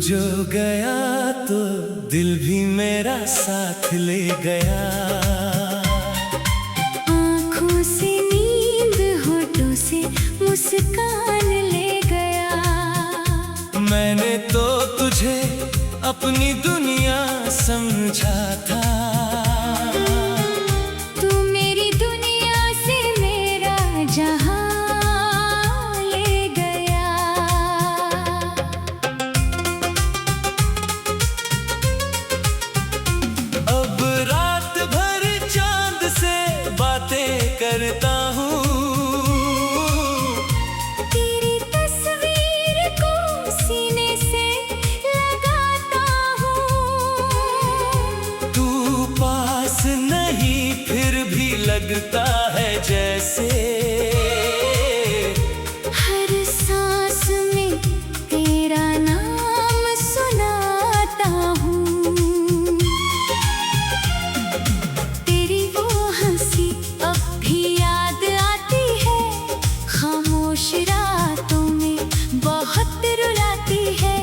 जो गया तो दिल भी मेरा साथ ले गया। आँखों से नींद, होठों से मुस्कान ले गया। मैंने तो तुझे अपनी दुनिया समझा था। तू मेरी दुनिया से मेरा जहां ले गया। अब रात भर चांद से बातें करता हूँ। तेरी तस्वीर को सीने से लगाता हूँ। तू पास नहीं फिर भी लगता है जैसे हर सांस में तेरा नाम सुनाता हूँ। तेरी वो हंसी अब भी याद आती है। खामोश रातों में बहुत रुलाती है।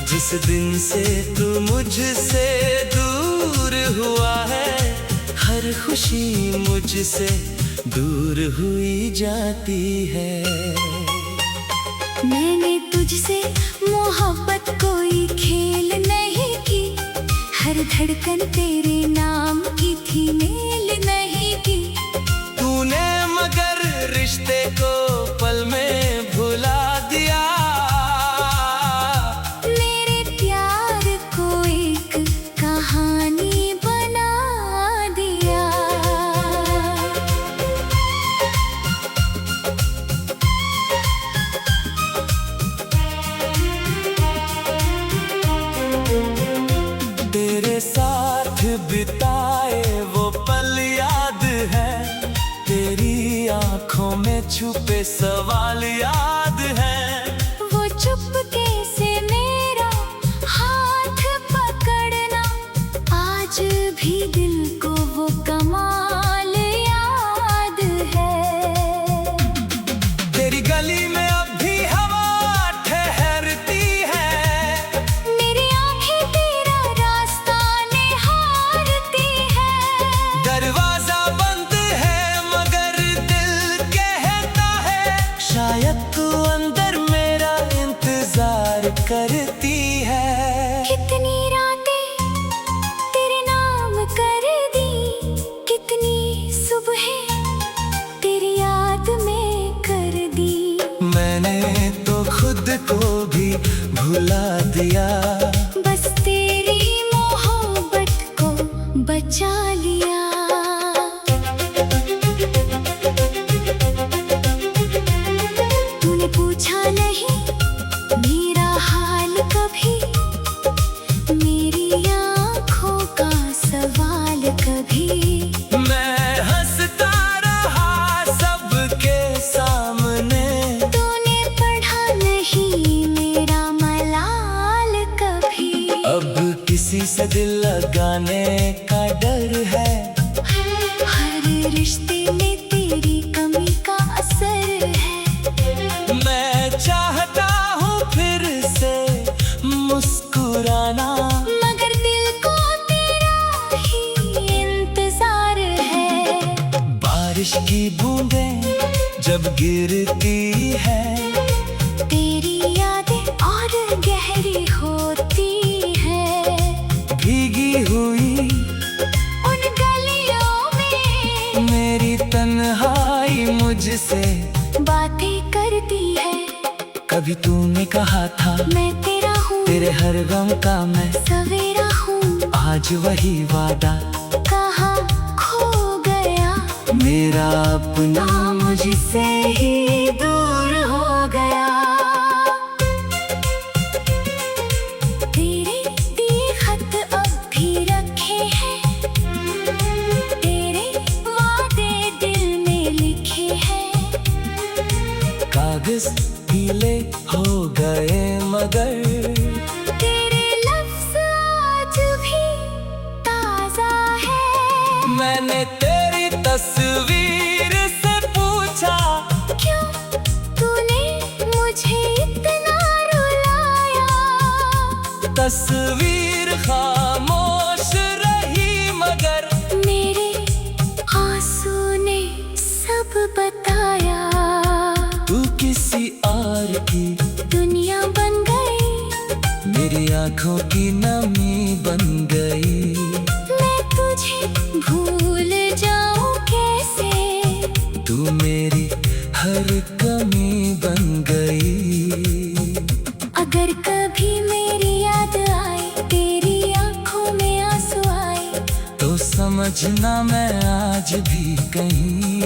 जिस दिन से तू मुझसे दूर हुआ है, हर खुशी मुझसे दूर हुई जाती है। मैंने तुझसे मोहब्बत कोई खेल नहीं की। हर धड़कन तेरे नाम की थी, मेल नहीं की। तूने मगर रिश्ते को पल में भुला दिया। मेरे प्यार को एक कहानी बना दिया। तेरे साथ बिताए वो पल याद है। तेरी आंखों में छुपे सवाल याद है। वो चुपके से मेरा हाथ पकड़ना, आज भी दिल को वो कमाल याद है। तेरी गली में अब भी हवा ठहरती है। मेरी आंखें तेरा रास्ता निहारती है। दरवाजा बंद है मगर दिल कहता है, शायद तू अंदर मेरा इंतजार करती है। कितनी रातें तेरे नाम कर दी, कितनी सुबहें तेरी याद में कर दी। मैंने तो खुद को भी भुला दिया। बस तेरी मोहब्बत को बचा लिया। तूने पूछा नहीं मेरा हाल कभी, मेरी आँखों का सवाल कभी। मैं हंसता रहा सबके सामने। तूने पढ़ा नहीं मेरा मलाल कभी। अब किसी से दिल लगाने का डर है। हर रिश्ते में तेरी कमी का असर है। मैं चाहता हूँ फिर से मुस्कुराना, मगर दिल को तेरा ही इंतजार है। बारिश की बूंदें जब गिरती है, तेरी यादें और गहरी होती है। भीगी हुई उन गलियों में मेरी तन्हाई मुझसे बातें करती है। कभी तूने कहा था मैं तेरा हूँ, तेरे हर गम का मैं सवेरा हूँ। आज वही वादा कहाँ खो गया मेरा अपना मुझसे ही दूर हो गया। तेरे दिए खत अब भी रखे हैं। तेरे वादे दिल में लिखे हैं। कागज गीले हो गए मगर तेरे लफ्ज़ आज भी ताज़ा है। मैंने तेरी तस्वीर से पूछा, क्यों तूने मुझे इतना रुलाया। तस्वीर खामोश रही मगर मेरे आंसू ने सब बताया। तू किसी और की दुनिया बन गई, मेरी आंखों की नमी बन गई। मैं तुझे भूल जाऊं कैसे, तू मेरी हर कमी बन गई। अगर कभी मेरी याद आए, तेरी आंखों में आंसू आए, तो समझना मैं आज भी कहीं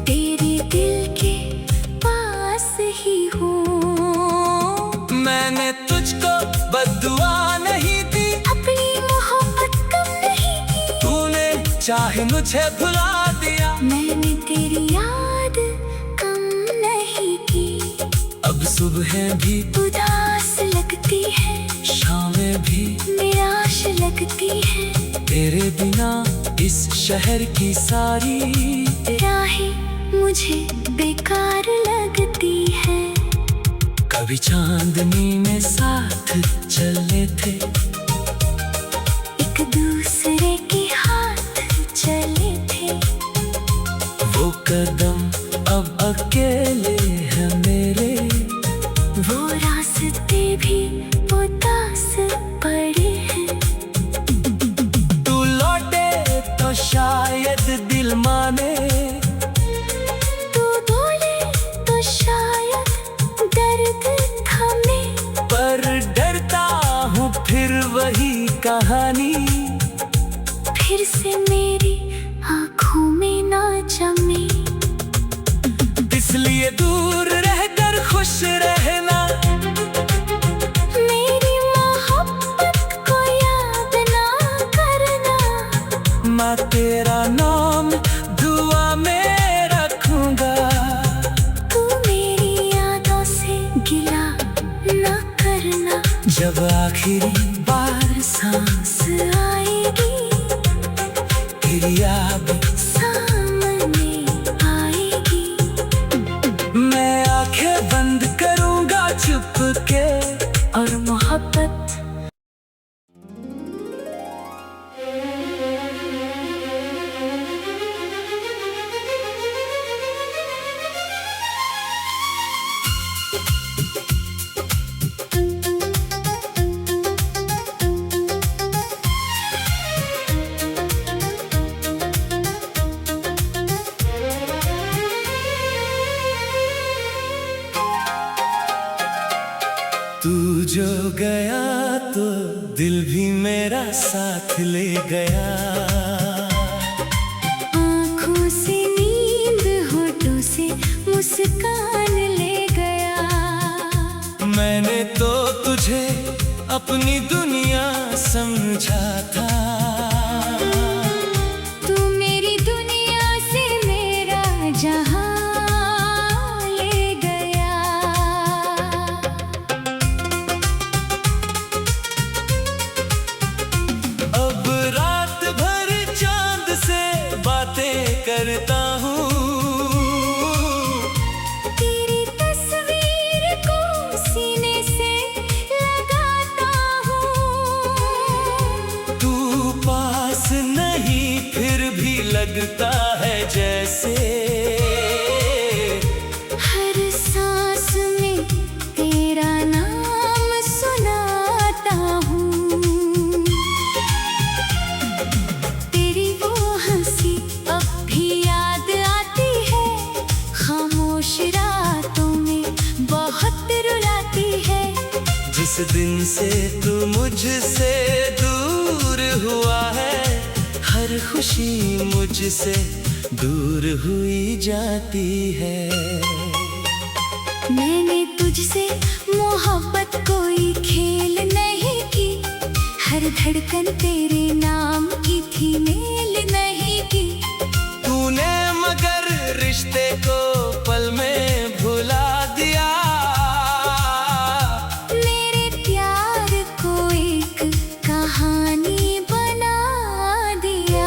तेरे दिल के पास ही हूँ। मैंने तुझको बद्दुआ नहीं दी, अपनी मोहब्बत कम नहीं की, तूने चाहे मुझे भुला दिया। मैंने तेरी याद कम नहीं की। अब सुबह भी उदास लगती है, शामें भी निराश लगती है, तेरे बिना इस शहर की सारी राहें मुझे बेकार लगती है। कभी चांदनी में साथ चले थे, एक दूसरे के हाथ चले थे, वो कदम अब अकेले हैं मेरे। वो रास्ते भी उदास पड़े हैं। तू लौटे तो शायद दिल माने, तू बोले तो शायद दर्द थमे, पर डरता हूँ फिर वही कहानी फिर से मेरी आँखों में ना जमे। इसलिए दूर रहकर खुश रहना, मेरी मोहब्बत को याद ना करना। मैं तेरा नाम दुआ में रखूंगा। तू मेरी यादों से गिला ना करना। जब आखिरी बार सांस आएगी, तेरी याद सामने आएगी, मैं आंखें बंद करूंगा चुपके। और मोहब्बत तू जो गया तो दिल भी मेरा साथ ले गया। आँखों से नींद, होठों से मुस्कान ले गया। मैंने तो तुझे अपनी दुनिया समझा था, तू मेरी दुनिया से मेरा जहां ले गया। अब रात भर चांद से बातें करता हूँ। तेरी तस्वीर को सीने से लगाता हूँ। तू पास नहीं फिर भी लगता है जैसे हर सांस में तेरा नाम सुनाता हूँ। तेरी वो हंसी अब भी याद आती है, खामोश रातों में बहुत रुलाती है। जिस दिन से तू मुझसे दूर हुआ है, हर खुशी मुझसे दूर हुई जाती है। मैंने तुझसे मोहब्बत कोई खेल नहीं की, हर धड़कन तेरे नाम की थी, मेल नहीं की। तूने मगर रिश्ते को पल में भुला दिया। मेरे प्यार को एक कहानी बना दिया।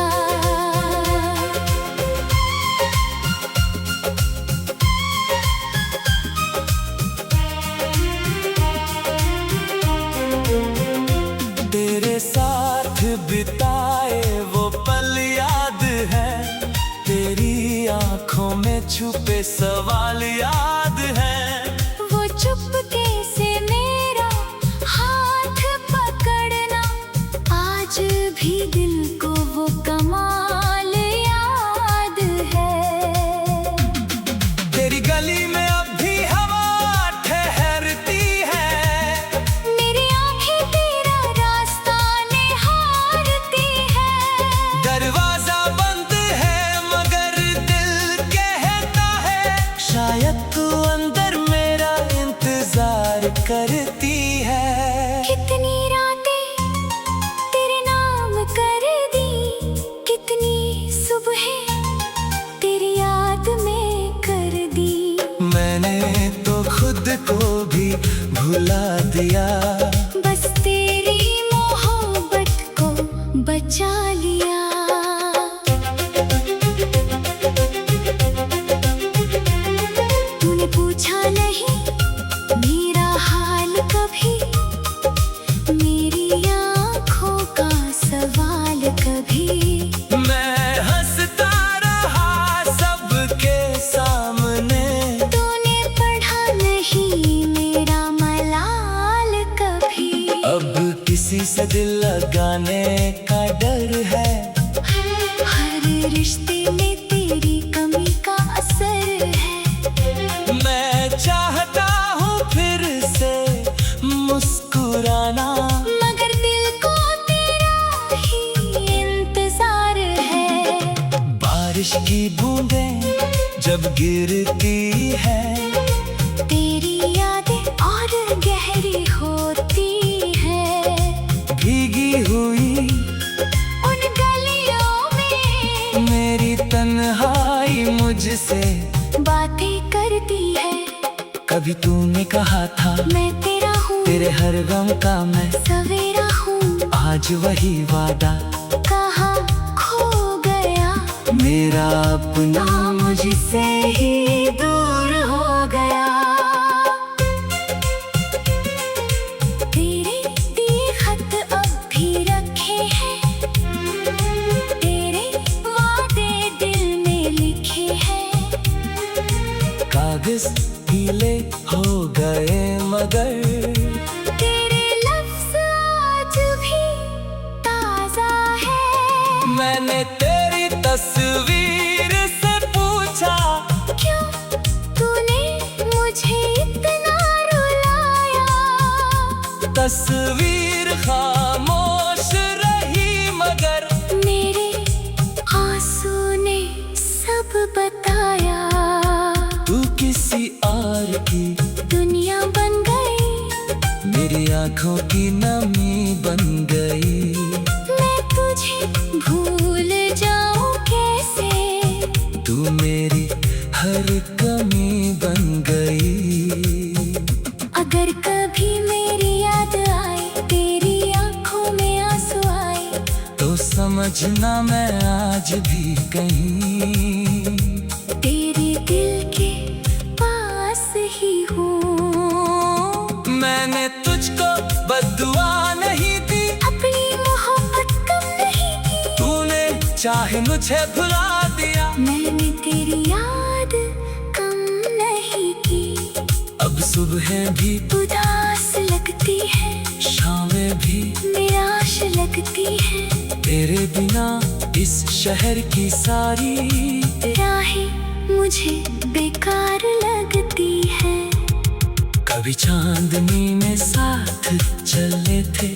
बिताए वो पल याद है, तेरी आंखों में छुपे सवाल याद है। वो चुपके से मेरा हाथ पकड़ना, आज भी दिल को वो कमाल याद है। तेरी गली में अब भी हवा ठहरती है, मेरी आंखें तेरा रास्ता निहारती है। दरवाजा बंद है मगर दिल कहता है, शायद तू अंदर मेरा इंतजार करती है। कितनी रातें तेरे नाम कर दी, कितनी सुबहें तेरी याद में कर दी। मैंने तो खुद को भी भुला दिया, बस तेरी मोहब्बत को बचा लिया। तूने पूछा नहीं मेरा हाल कभी, मेरी आँखों का सवाल कभी। मैं हंसता रहा सबके सामने, तूने पढ़ा नहीं मेरा मलाल कभी। अब किसी से दिल लगाने का डर है, हर रिश्ते में तेरी कमी का असर है। मैं चाहता हूँ फिर से मुस्कुराना, मगर दिल को तेरा ही इंतजार है। बारिश की बूंदें जब गिरती है, तेरी यादें और गहरी होती है। भीगी हुई उन गलियों में मेरी तन्हाई मुझसे बातें करती है। कभी तूने कहा था मैं तेरा हूँ, तेरे हर गम का मैं सवेरा हूँ। आज वही वादा, कहाँ खो गया मेरा अपना मुझसे ही दूर हो गया। तेरे दिए खत अब भी रखे हैं, तेरे वादे दिल में लिखे हैं। कागज गीले हो गए मगर तेरे लफ्ज आज भी ताजा है। मैंने तेरी तस्वीर से पूछा, क्यों तूने मुझे इतना रुलाया। तस्वीर खामोश रही मगर मेरे आंसू ने सब बताया। तू किसी और की दुनिया बन गई, मेरी आंखों की नमी बन गई। मैं तुझे भूल जाऊं कैसे। तू मेरी हर कमी बन गई। अगर कभी मेरी याद आए, तेरी आंखों में आंसू आए, तो समझना मैं आज भी कहीं तेरे दिल के पास ही हूँ। मैंने तुझको बद्दुआ नहीं दी, अपनी मोहब्बत कम नहीं की। तूने चाहे मुझे भुला दिया। मैंने तेरी याद कम नहीं की। अब सुबह भी उदास लगती है, शामें भी निराश लगती है। तेरे बिना इस शहर की सारी राहें मुझे बेकार लगती है। कभी चांदनी में साथ चले थे,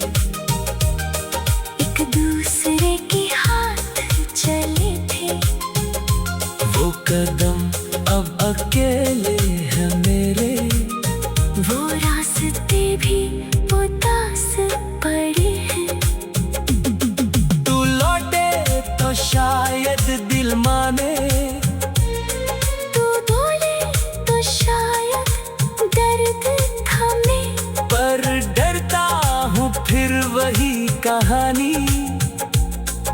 एक दूसरे के हाथ चले थे। वो कदम अब अकेले हैं मेरे, वो रास्ते भी उदास पड़े हैं। तू लौटे तो शायद दिल माने, तू बोले तो शायद दर्द थमे। पर डरता हूँ फिर वही कहानी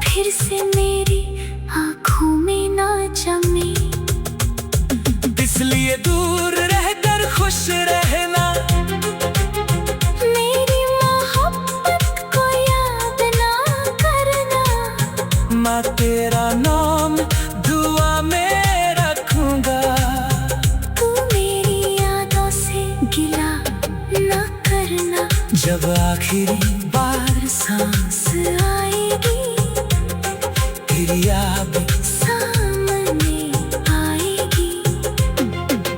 फिर से मेरी आँखों में ना जमे। इसलिए दूर रहकर खुश रहना, मेरी मोहब्बत को याद ना तेरा नाम दुआ में रखूंगा। तू मेरी यादों से गिला ना करना, जब आखिरी बार सांस आएगी तेरी याद सामने आएगी।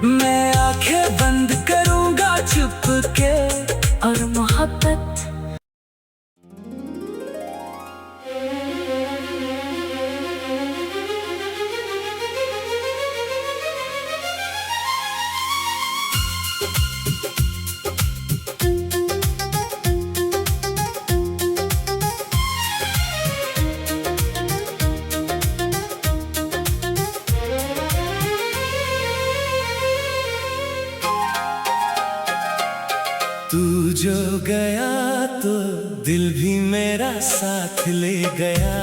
मैं आंखें बंद करूंगा चुपके और मोहब्बत तू जो गया तो दिल भी मेरा साथ ले गया।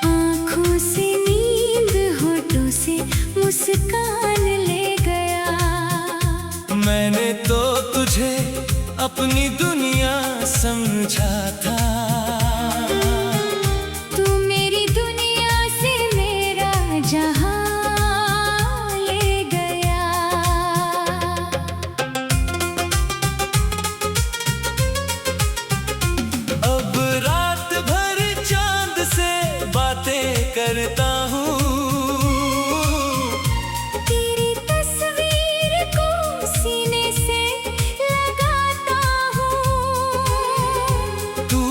आँखों से नींद होठों से मुस्कान ले गया। मैंने तो तुझे अपनी दुनिया समझा था। तू मेरी दुनिया से मेरा जहां ले गया। अब रात भर चांद से बातें करता हूँ। तेरी तस्वीर को सीने से लगाता हूँ। तू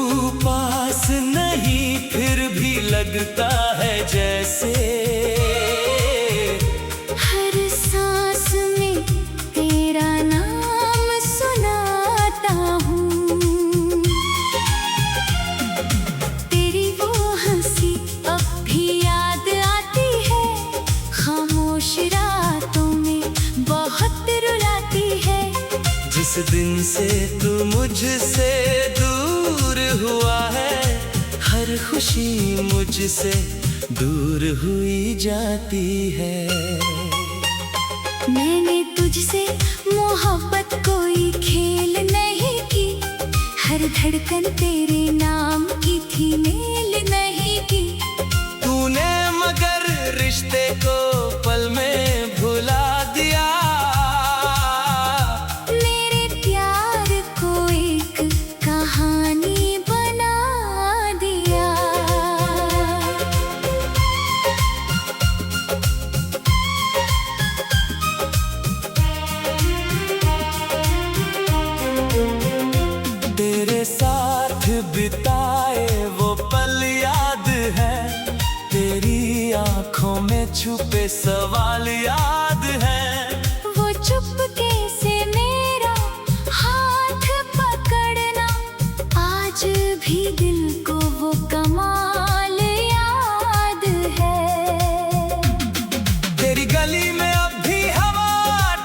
पास नहीं फिर भी लगता है जैसे हर सांस में तेरा नाम सुनाता हूँ। तेरी वो हंसी अब भी याद आती है, खामोश रातों में बहुत रुलाती है। जिस दिन से तू मुझसे दूर हुआ है, हर खुशी मुझसे दूर हुई जाती है। मैंने तुझसे मोहब्बत कोई खेल नहीं की, हर धड़कन तेरे नाम की थी, मेल नहीं की। तूने मगर रिश्ते को पल में भुला दिया। मेरे प्यार को एक कहानी बना दिया। तेरे साथ बिताए वो पल याद है, तेरी आंखों में छुपे सवाल याद है। वो चुपके से मेरा हाथ पकड़ना, आज भी दिल को वो कमाल याद है। तेरी गली में अब भी हवा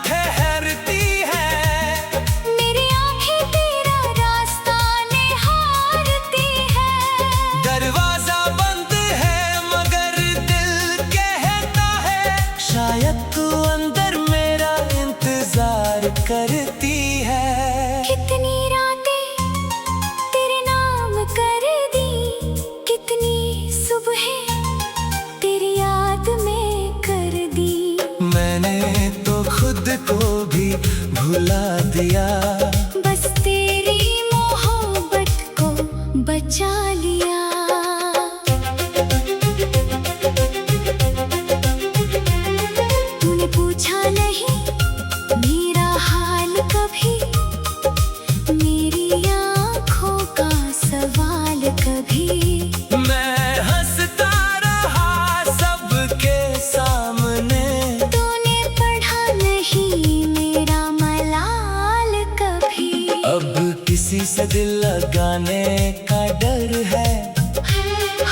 ठहरती है। मेरी आंखें तेरा रास्ता निहारती है। दरवाजा बंद है मगर दिल कहता है, शायद तू अंदर मेरा इंतजार करती है। कितनी रातें तेरे नाम कर दी, कितनी सुबहें तेरी याद में कर दी। मैंने तो खुद को भी भुला दिया। बस तेरी मोहब्बत को बचा लिया। तूने पूछा नहीं मेरा हाल कभी, मेरी आँखों का सवाल कभी। मैं हंसता रहा सबके सामने। तूने पढ़ा नहीं मेरा मलाल कभी। अब किसी से दिल लगाने का डर है।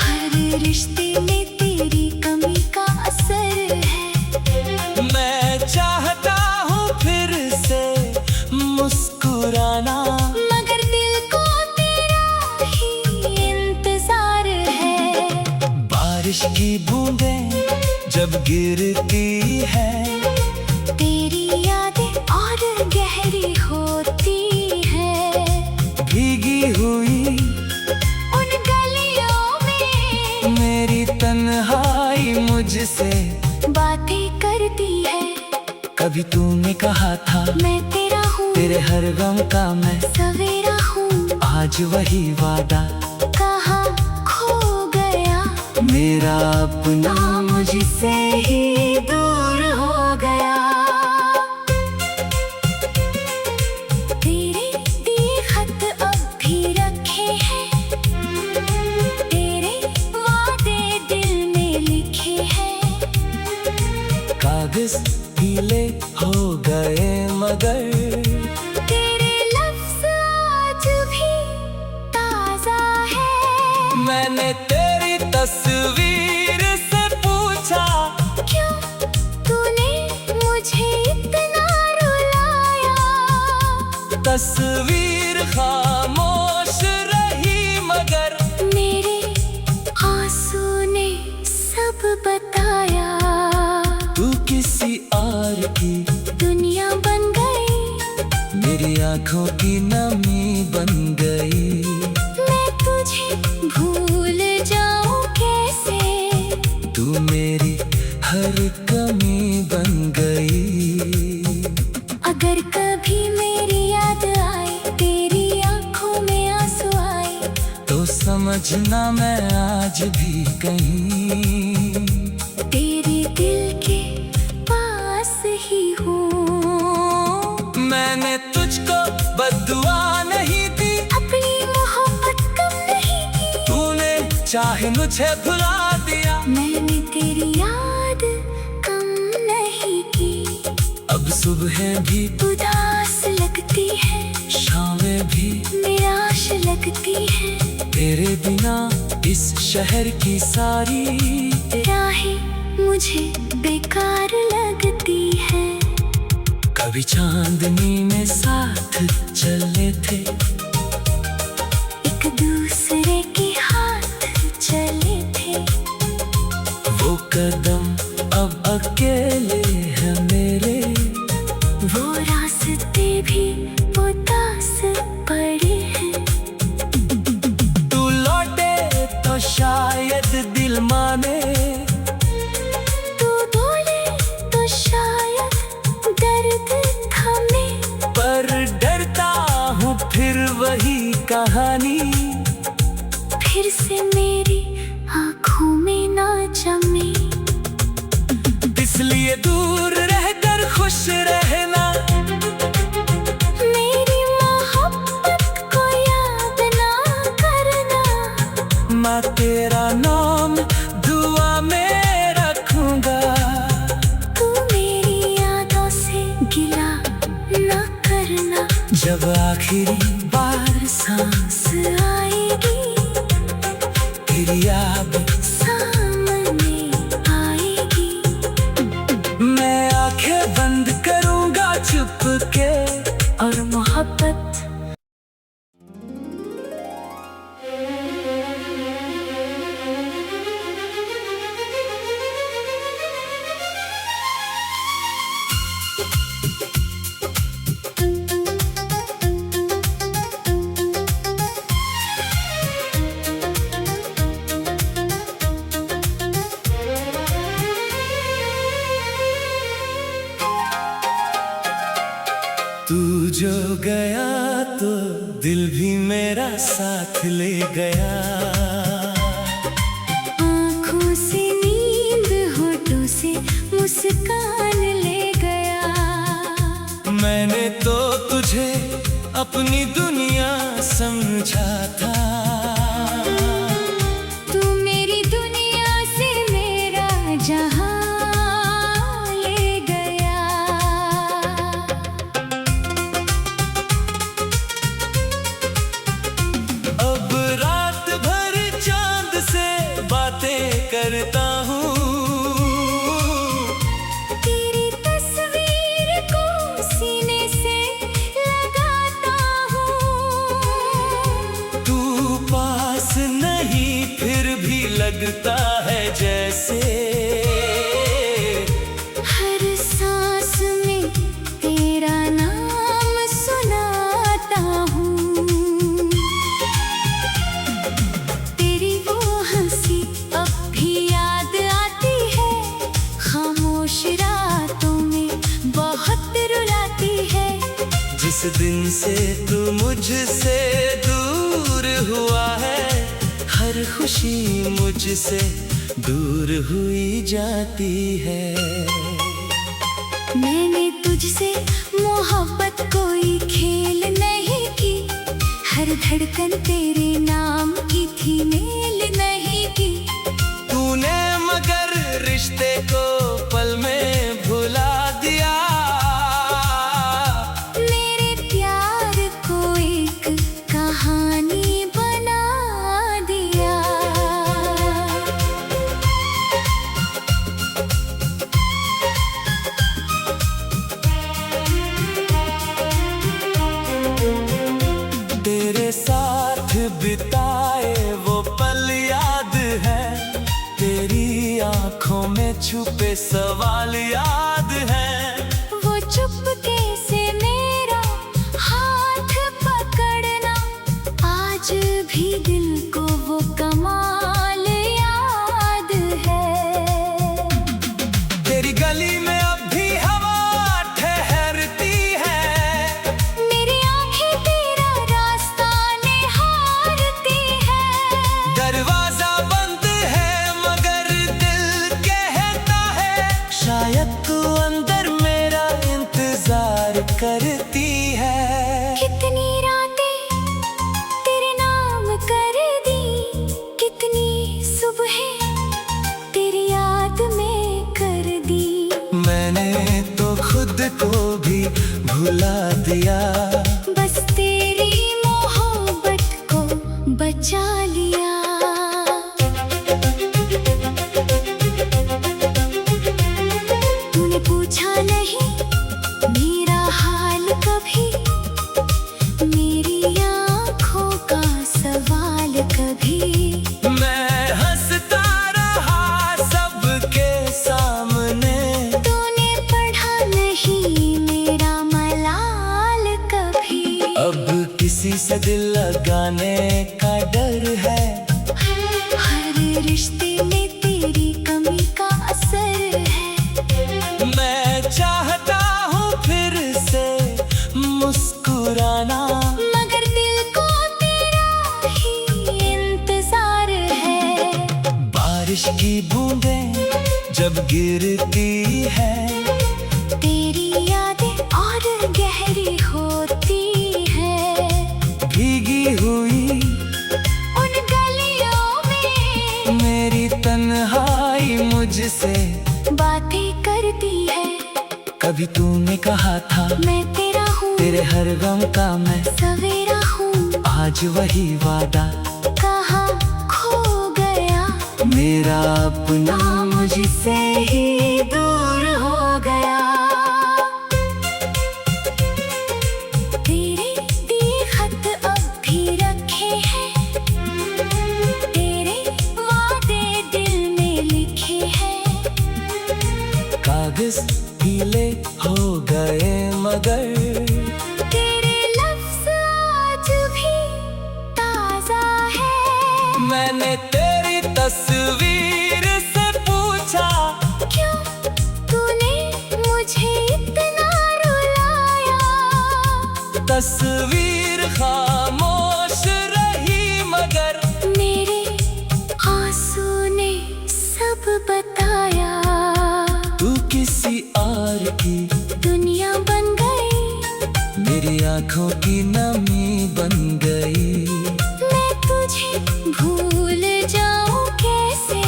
हर रिश्ते में तेरी कमी का असर है। मैं चाहता हूँ फिर से मुस्कुराना, मगर दिल को तेरा ही इंतजार है। बारिश की बूंदें जब गिरती है, तेरी यादें और गहरी होती है। भीगी हुई उन गलियों में कभी तूने कहा था मैं तेरा हूँ, तेरे हर गम का मैं सवेरा हूँ। आज वही वादा कहाँ खो गया मेरा अपना मुझसे ही दूर हो गया। तेरे दिए खत अब भी रखे हैं, तेरे वादे दिल में लिखे हैं। कागज पीले हो गए मगर तेरे लफ्ज आज भी ताजा है। मैंने तेरी तस्वीर से पूछा क्यों तूने मुझे इतना रुलाया। तस्वीर खामोश रही मगर मेरे आंसू ने सब बताया। तू किसी और की दुनिया बन गई, मेरी आंखों की नमी बन गई। मैं तुझे भूल जाऊं कैसे। तू मेरी हर कमी बन गई। अगर कभी मेरी याद आए, तेरी आंखों में आंसू आए, तो समझना मैं आज भी कहीं तेरे दिल के पास ही हूँ। मैंने तुझको बद्दुआ नहीं दी, अपनी मोहब्बत कम नहीं की, तूने चाहे मुझे भुला दिया। मैंने तेरी याद कम नहीं की। अब सुबह भी उदास लगती है, शामें भी निराश लगती है। तेरे बिना इस शहर की सारी राहें मुझे बेकार लगती है। कभी चांदनी में साथ चले थे, एक दूसरे के हाथ चले थे। वो कदम अब अकेले हैं मेरे। वो रास्ते भी उदास पड़े हैं। तू लौटे तो शायद दिल माने, तू बोले तो शायद दर्द थमे। पर डरता हूँ फिर वही कहानी फिर से मेरी आँखों में ना जमे। इसलिए दूर रहकर खुश रहना, मेरी मोहब्बत को याद ना करना। मैं तेरा नाम दुआ में रखूंगा। तू मेरी यादों से गिला ना करना। जब आखिरी बार सांस आएगी, तेरी याद सामने आएगी। मैं आंखें बंद करूंगा चुपके और मोहब्बत तू जो गया तो दिल भी मेरा साथ ले गया। आँखों से नींद, होठों से मुस्कान ले गया। मैंने तो तुझे अपनी दुनिया समझा था। तू मेरी दुनिया से मेरा जहां ले गया। अब रात भर चांद से बातें करता हूँ। तेरी तस्वीर को सीने से लगाता हूँ। तू पास नहीं फिर भी लगता है जैसे हर सांस में तेरा नाम सुनाता हूँ। तेरी वो हंसी अब भी याद आती है, खामोश रातों में बहुत तुझसे दूर हुआ है, हर खुशी मुझसे दूर हुई जाती है। मैंने तुझसे मोहब्बत कोई खेल नहीं की, हर धड़कन तेरे नाम की थी, मेल नहीं की। तूने मगर रिश्ते को पल में भुला दिया, मेरे प्यार को एक कहानी बना दिया। तेरे साथ बिताए वो पल याद है, तेरी आंखों में छुपे सवाल याद है। वो चुपके से मेरा हाथ पकड़ना, आज भी दिल को वो कमाल याद है। तेरी गली में अब भी हवा ठहरती है, मेरी आंखें तेरा रास्ता निहारती है। दरवाजा बंद है मगर दिल कहता है, शायद तू अंदर मेरा इंतजार करती है। कितनी रातें तेरे नाम कर दी, कितनी सुबहें तेरी याद में कर दी। मैंने तो खुद को भी भुला दिया, बस तेरी मोहब्बत को बचा लिया। तूने पूछा नहीं मेरा हाल कभी, मेरी आँखों का सवाल कभी। मैं हंसता रहा सबके सामने, तूने पढ़ा नहीं मेरा मलाल कभी। अब किसी से दिल लगाने का डर है, हर रिश्ते में तेरी कमी का असर है। मैं चाहता हूँ फिर से मुस्कुराना, मगर दिल को तेरा ही इंतजार है। बारिश की बूंदें जब गिरती है, तेरी यादें और गहरी होती है। भीगी हुई उन गलियों में मेरी तन्हाई मुझसे बातें करती है। कभी तूने कहा था मैं तेरा हूँ, तेरे हर गम का मैं सवेरा हूँ। आज वही वादा कहाँ खो गया, मेरा अपना मुझसे ही दूर हो गया। तेरे दिए खत अब भी रखे हैं, तेरे वादे दिल में लिखे हैं। कागज गीले हो गए मगर तेरे लफ्ज़ आज भी ताज़ा है। मैंने तेरी तस्वीर से पूछा, क्यों तूने मुझे इतना रुलाया। तस्वीर खामोश रही मगर मेरे आंसू ने सब बताया। तू किसी और की दुनिया बन गई, मेरी आंखों की नमी बन गई। मैं तुझे भूल जाऊं कैसे,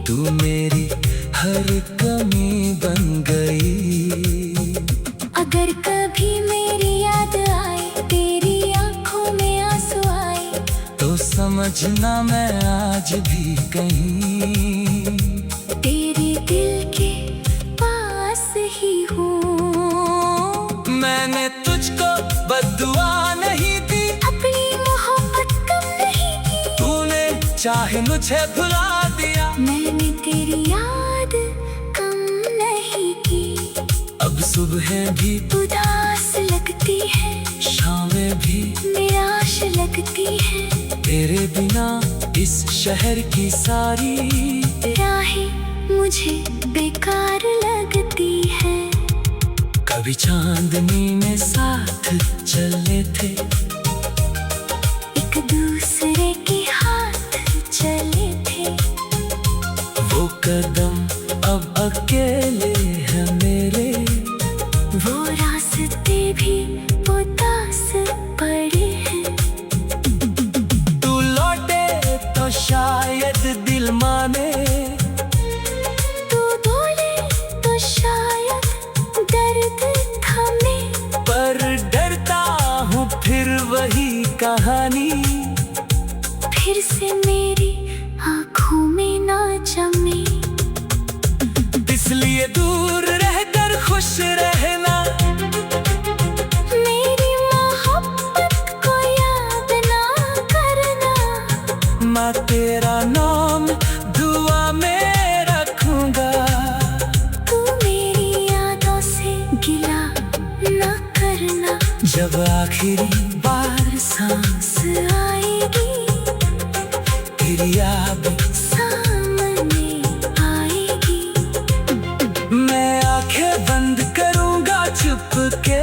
तू मेरी हर कमी बन गई। अगर कभी मेरी याद आए, तेरी आंखों में आंसू आए, तो समझना मैं आज भी कहीं तेरे दिल के पास ही हूँ। मैंने तुझको बद्दुआ नहीं दी, अपनी मोहब्बत कम नहीं की, तूने चाहे मुझे भुला दिया। मैंने तेरी याद कम नहीं की। अब सुबह भी उदास लगती है, शामें भी निराश लगती है। तेरे बिना इस शहर की सारी राहें मुझे बेकार लगती है। कभी चांदनी में साथ चले थे, कहानी फिर से मेरी आंखों में ना जमे। इसलिए दूर रहकर खुश रहना, मेरी मोहब्बत को याद ना करना। मैं तेरा नाम दुआ में रखूंगा। तू मेरी यादों से गिला ना करना। जब आखिरी बार सांस आएगी फिर याद सामने आएगी। मैं आंखें बंद करूंगा चुपके